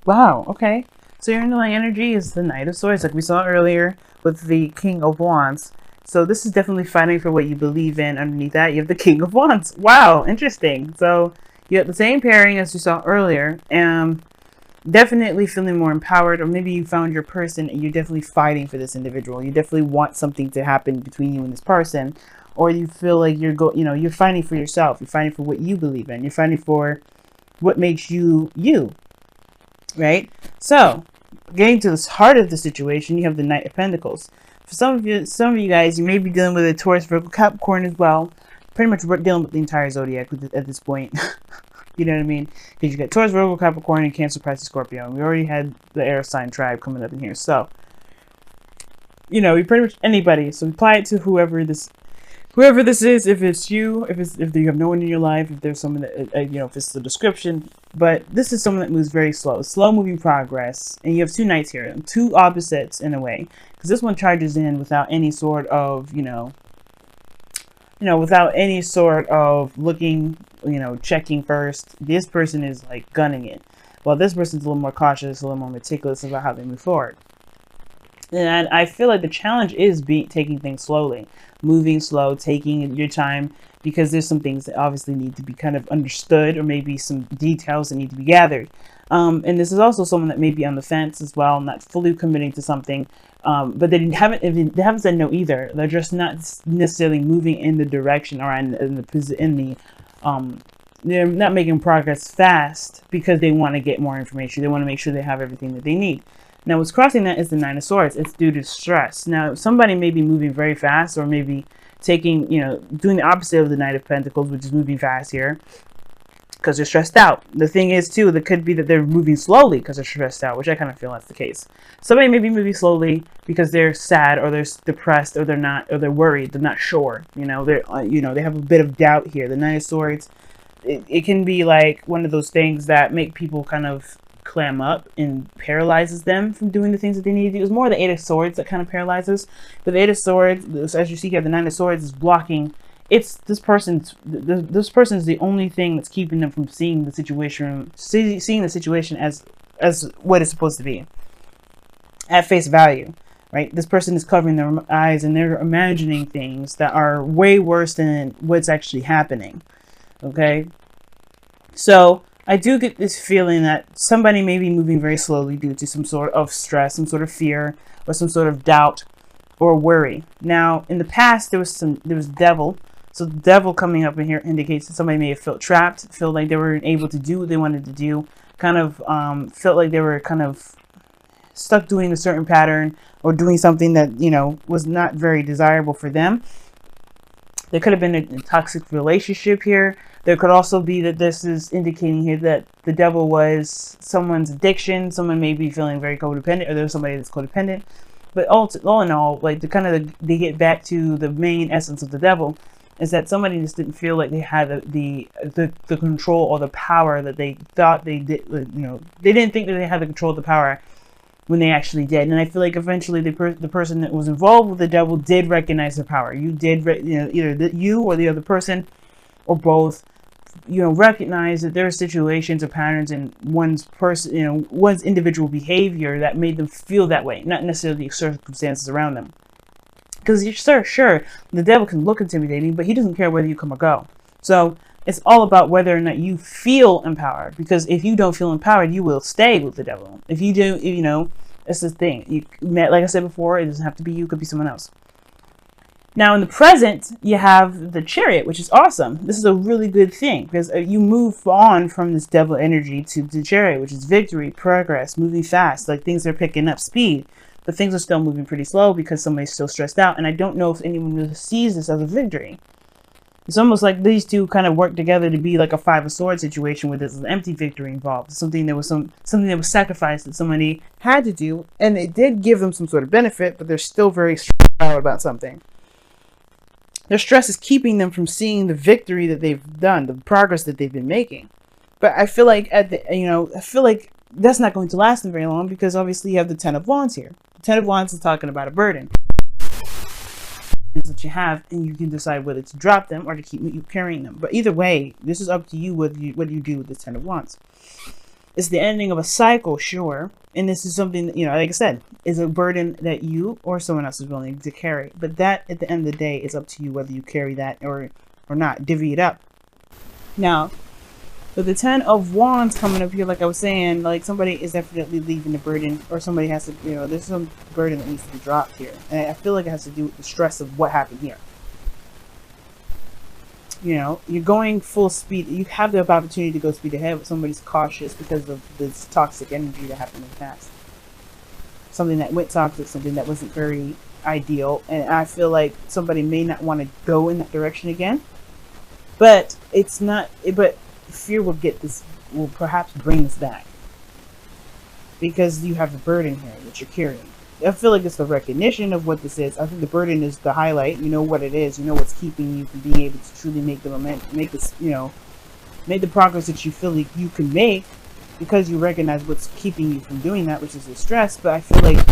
Wow, okay. So your underlying energy is the Knight of Swords, like we saw earlier with the King of Wands. So this is definitely fighting for what you believe in. Underneath that, you have the King of Wands. Wow, interesting. So you have the same pairing as you saw earlier. Definitely feeling more empowered, or maybe you found your person and you're definitely fighting for this individual. You definitely want something to happen between you and this person, or you feel like you're fighting for yourself. You're fighting for what you believe in. You're fighting for what makes you you, right? So, getting to the heart of the situation, you have the Knight of Pentacles. For some of you guys, you may be dealing with a Taurus, Virgo, Capricorn as well. Pretty much we're dealing with the entire zodiac at this point. You know what I mean? Because you got Taurus, Virgo, Capricorn, and Cancer, Pisces, Scorpio. And we already had the air sign tribe coming up in here. So, you pretty much anybody. So apply it to whoever this is. If it's you, if you have no one in your life, if there's someone that if it's the description. But this is someone that moves very slow moving progress. And you have two knights here, two opposites in a way, because this one charges in without any sort of without any sort of looking, checking first. This person is like gunning it, while this person's a little more cautious, a little more meticulous about how they move forward. And I feel like the challenge is taking things slowly, moving slow, taking your time, because there's some things that obviously need to be kind of understood, or maybe some details that need to be gathered. And this is also someone that may be on the fence as well, not fully committing to something, but they haven't said no either. They're just not necessarily moving in the direction, or they're not making progress fast because they want to get more information. They want to make sure they have everything that they need. Now, what's crossing that is the Nine of Swords. It's due to stress. Now, somebody may be moving very fast, or maybe doing the opposite of the Knight of Pentacles, which is moving fast here, because they're stressed out. The thing is, too, that could be that they're moving slowly because they're stressed out, which I kind of feel that's the case. Somebody may be moving slowly because they're sad, or they're depressed, or they're worried, they're not sure. They have a bit of doubt here. The Nine of Swords, it can be like one of those things that make people kind of clam up and paralyzes them from doing the things that they need to do. It's more the Eight of Swords that kind of paralyzes. But the Eight of Swords, as you see here, the Nine of Swords is blocking. It's this person's the only thing that's keeping them from seeing the situation as what it's supposed to be at face value, right? This person is covering their eyes and they're imagining things that are way worse than what's actually happening. Okay, so I do get this feeling that somebody may be moving very slowly due to some sort of stress, some sort of fear, or some sort of doubt or worry. Now, in the past, there was devil. So the devil coming up in here indicates that somebody may have felt trapped, felt like they weren't able to do what they wanted to do, kind of felt like they were kind of stuck doing a certain pattern, or doing something that, was not very desirable for them. There could have been a toxic relationship here. There could also be that this is indicating here that the devil was someone's addiction. Someone may be feeling very codependent, or there's somebody that's codependent. But all in all, like they get back to the main essence of the devil, is that somebody just didn't feel like they had the control or the power that they thought they did. They didn't think that they had the control of the power when they actually did. And I feel like eventually the person that was involved with the devil did recognize the power. You did, either you or the other person, or both, recognize that there are situations or patterns in one's individual behavior that made them feel that way, not necessarily the circumstances around them. Because you're sure, the devil can look intimidating, but he doesn't care whether you come or go. So it's all about whether or not you feel empowered. Because if you don't feel empowered, you will stay with the devil. If you do, it's the thing. Like I said before, it doesn't have to be you, it could be someone else. Now, in the present, you have the Chariot, which is awesome. This is a really good thing, because you move on from this devil energy to the Chariot, which is victory, progress, moving fast. Like, things are picking up speed, but things are still moving pretty slow because somebody's still stressed out. And I don't know if anyone really sees this as a victory. It's almost like these two kind of work together to be like a Five of Swords situation, where there's an empty victory involved. Something that was sacrificed that somebody had to do, and it did give them some sort of benefit, but they're still very stressed out about something. Their stress is keeping them from seeing the victory that they've done, the progress that they've been making. But I feel like that's not going to last them very long, because obviously you have the Ten of Wands here. The Ten of Wands is talking about a burden that you have, and you can decide whether to drop them or to keep you carrying them. But either way, this is up to you what you do with the Ten of Wands. It's the ending of a cycle, sure. And this is something that, like I said, is a burden that you or someone else is willing to carry. But that, at the end of the day, is up to you whether you carry that or not. Divvy it up. Now, with the 10 of Wands coming up here, like I was saying, like somebody is definitely leaving the burden, or somebody has to, there's some burden that needs to be dropped here. And I feel like it has to do with the stress of what happened here. You're going full speed. You have the opportunity to go speed ahead, but somebody's cautious because of this toxic energy that happened in the past. Something that went toxic, something that wasn't very ideal. And I feel like somebody may not want to go in that direction again. But it's not, but fear will perhaps bring this back. Because you have the burden here that you're carrying. I feel like it's the recognition of what this is. I think the burden is the highlight. You know what it is. You know what's keeping you from being able to truly make the momentum, make this, make the progress that you feel like you can make, because you recognize what's keeping you from doing that, which is the stress. But I feel like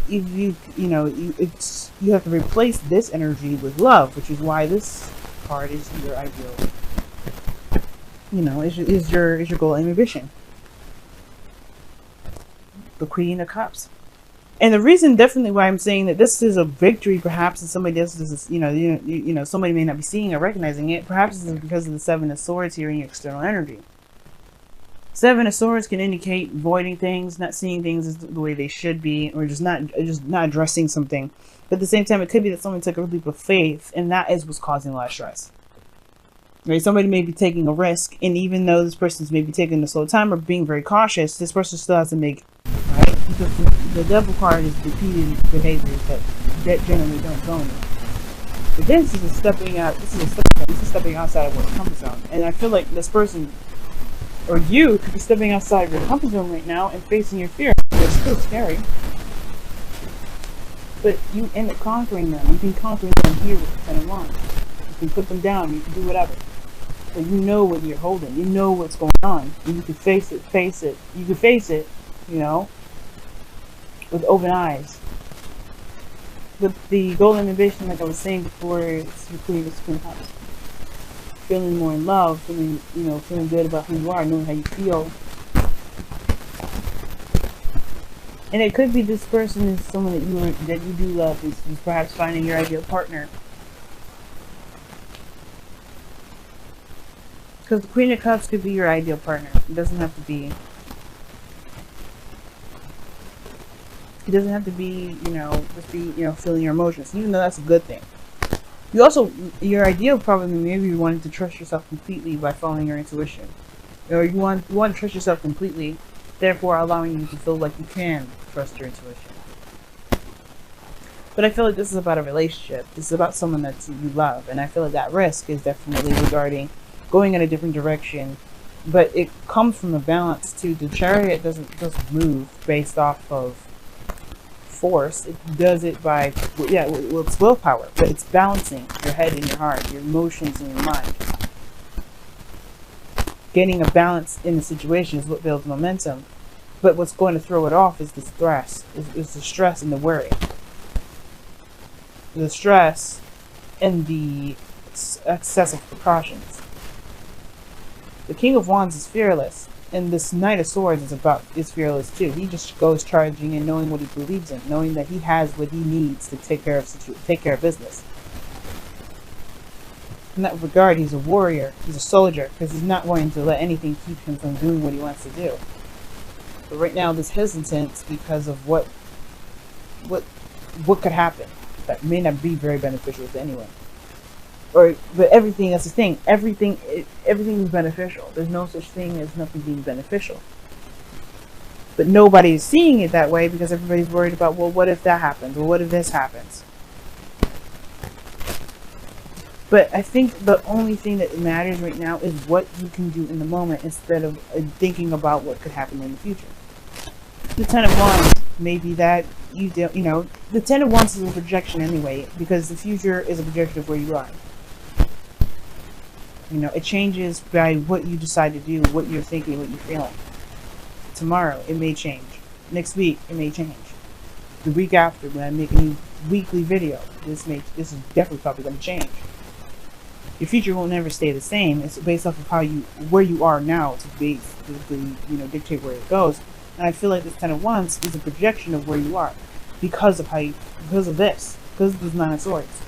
if you have to replace this energy with love, which is why this card is your ideal. Is your goal and ambition. The Queen of Cups. And the reason definitely why I'm saying that this is a victory, perhaps, and somebody else is, somebody may not be seeing or recognizing it. Perhaps it's because of the 7 of Swords here in your external energy. 7 of Swords can indicate voiding things, not seeing things the way they should be, or just not addressing something. But at the same time, it could be that someone took a leap of faith, and that is what's causing a lot of stress. Right? Somebody may be taking a risk, and even though this person's maybe taking a slow time or being very cautious, this person still has to make, right? Because the Devil card is repeating behaviors that generally don't go anywhere. But this is stepping outside of one's comfort zone. And I feel like this person, or you, could be stepping outside of your comfort zone right now and facing your fear. It's still scary. But you end up conquering them. You can conquer them here with the 10 of Wands. You can put them down. You can do whatever. But you know what you're holding. You know what's going on. And you can face it. You can face it, with open eyes. The golden ambition, like I was saying before, it's your Queen of Cups. Feeling more in love, feeling good about who you are, knowing how you feel. And it could be this person is someone that you do love, is perhaps finding your ideal partner. Because the Queen of Cups could be your ideal partner. It doesn't have to be. It doesn't have to be, just be, feeling your emotions, even though that's a good thing. You also, your ideal probably maybe you wanted to trust yourself completely by following your intuition. Or you want to trust yourself completely, therefore allowing you to feel like you can trust your intuition. But I feel like this is about a relationship. This is about someone that you love. And I feel like that risk is definitely regarding going in a different direction. But it comes from a balance too. The Chariot doesn't move based off of force. It does it by, it's willpower, but it's balancing your head and your heart, your emotions and your mind. Getting a balance in the situation is what builds momentum, but what's going to throw it off is the stress, is the stress and the worry, the stress and the excessive precautions. The King of Wands is fearless. And this Knight of Swords is fearless too. He just goes charging and knowing what he believes in, knowing that he has what he needs to take care of business. In that regard, he's a warrior. He's a soldier, because he's not going to let anything keep him from doing what he wants to do. But right now, this hesitance because of what could happen that may not be very beneficial to anyone. But everything, that's the thing. Everything is beneficial. There's no such thing as nothing being beneficial. But nobody is seeing it that way because everybody's worried about, well, what if that happens? Or what if this happens? But I think the only thing that matters right now is what you can do in the moment instead of thinking about what could happen in the future. The 10 of Wands, maybe that the 10 of Wands is a projection anyway, because the future is a projection of where you are. It changes by what you decide to do, what you're thinking, what you're feeling. Tomorrow, it may change. Next week, it may change. The week after, when I make a new weekly video, this is definitely probably going to change. Your future will never stay the same. It's based off of where you are now to basically, dictate where it goes. And I feel like this 10 of Wands is a projection of where you are because of because of this 9 of Swords.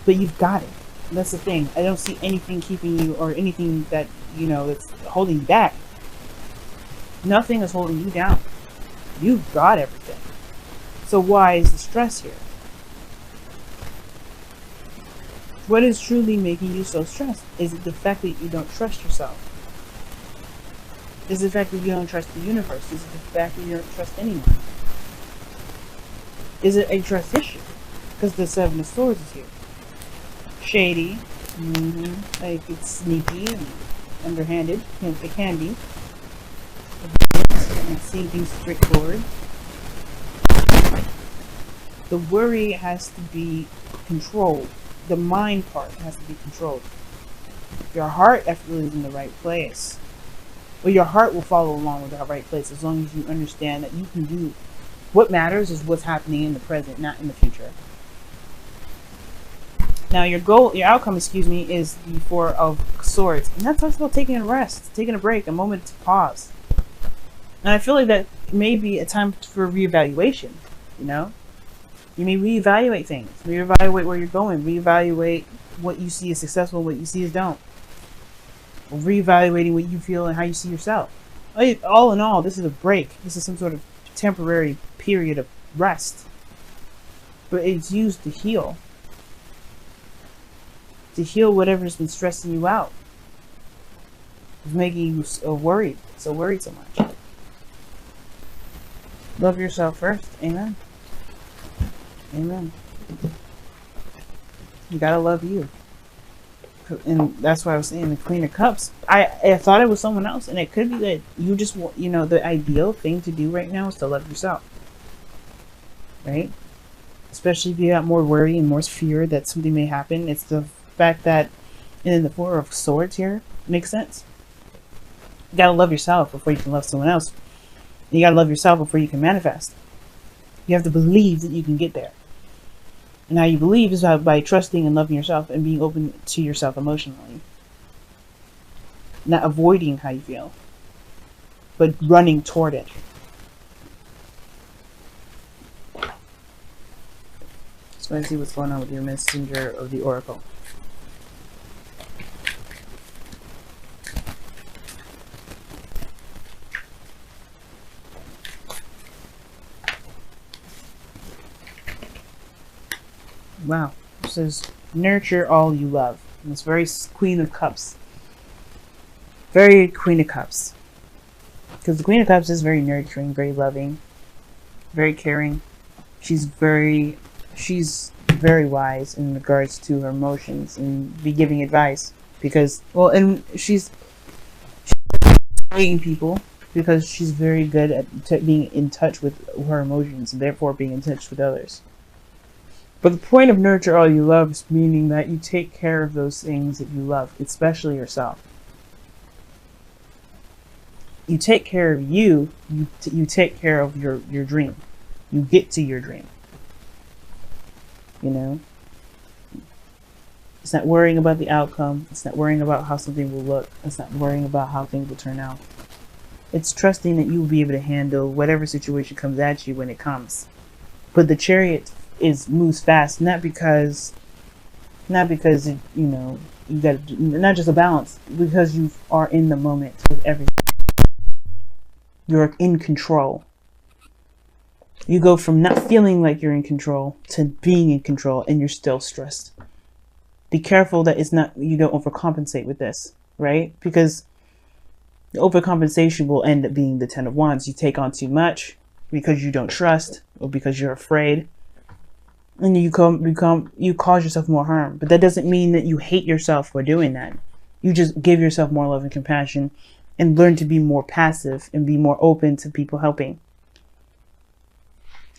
But you've got it. That's the thing. I don't see anything keeping you, or anything that, that's holding you back. Nothing is holding you down. You've got everything. So why is the stress here? What is truly making you so stressed? Is it the fact that you don't trust yourself? Is it the fact that you don't trust the universe? Is it the fact that you don't trust anyone? Is it a trust issue? Because the 7 of Swords is here. Shady. Like, it's sneaky and underhanded. It can be. And seeing things straightforward. The worry has to be controlled. The mind part has to be controlled. Your heart definitely is in the right place. Well, your heart will follow along with the right place as long as you understand that you can do. What matters is what's happening in the present, not in the future. Now, your outcome, is the 4 of Swords. And that talks about taking a rest, taking a break, a moment to pause. And I feel like that may be a time for reevaluation, You may reevaluate things, reevaluate where you're going, reevaluate what you see as successful and what you see as don't. Or reevaluating what you feel and how you see yourself. All in all, this is a break. This is some sort of temporary period of rest. But it's used to heal. To heal whatever's been stressing you out. It's making you so worried so much. Love yourself first. Amen. Amen. You gotta love you. And that's why I was saying the Queen of Cups. I thought it was someone else, and it could be that you just want, the ideal thing to do right now is to love yourself. Right? Especially if you got more worry and more fear that something may happen. It's the fact that, and then the 4 of Swords here makes sense. You gotta love yourself before you can love someone else. And you gotta love yourself before you can manifest. You have to believe that you can get there. And how you believe is by trusting and loving yourself and being open to yourself emotionally. Not avoiding how you feel, but running toward it. So let's see what's going on with your messenger of the Oracle. Wow, it says nurture all you love. And it's very Queen of Cups. Very Queen of Cups. Because the Queen of Cups is very nurturing, very loving, very caring. She's very wise in regards to her emotions and be giving advice. Because, and she's guiding people because she's very good at being in touch with her emotions and therefore being in touch with others. But the point of nurture all you love is meaning that you take care of those things that you love, especially yourself. You take care of you take care of your dream. You get to your dream. It's not worrying about the outcome. It's not worrying about how something will look. It's not worrying about how things will turn out. It's trusting that you will be able to handle whatever situation comes at you when it comes. But the Chariot moves fast, not because it, you got not just a balance, because you are in the moment with everything. You're in control. You go from not feeling like you're in control to being in control, and you're still stressed. Be careful that you don't overcompensate with this, right? Because the overcompensation will end up being the 10 of Wands. You take on too much because you don't trust or because you're afraid. And you cause yourself more harm. But that doesn't mean that you hate yourself for doing that. You just give yourself more love and compassion and learn to be more passive and be more open to people helping.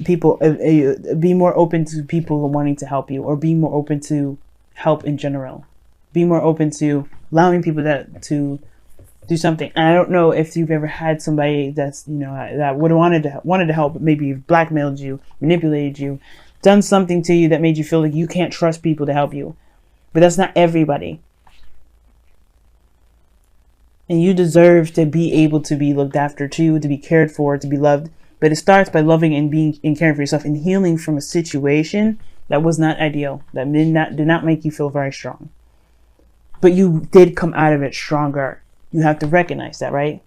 Be more open to people wanting to help you, or be more open to help in general. Be more open to allowing people to do something. And I don't know if you've ever had somebody that's, that would have wanted to help, but maybe blackmailed you, manipulated you, done something to you that made you feel like you can't trust people to help you. But that's not everybody. And you deserve to be able to be looked after too, to be cared for, to be loved. But it starts by loving and being and caring for yourself and healing from a situation that was not ideal, that did not make you feel very strong. But you did come out of it stronger. You have to recognize that, right?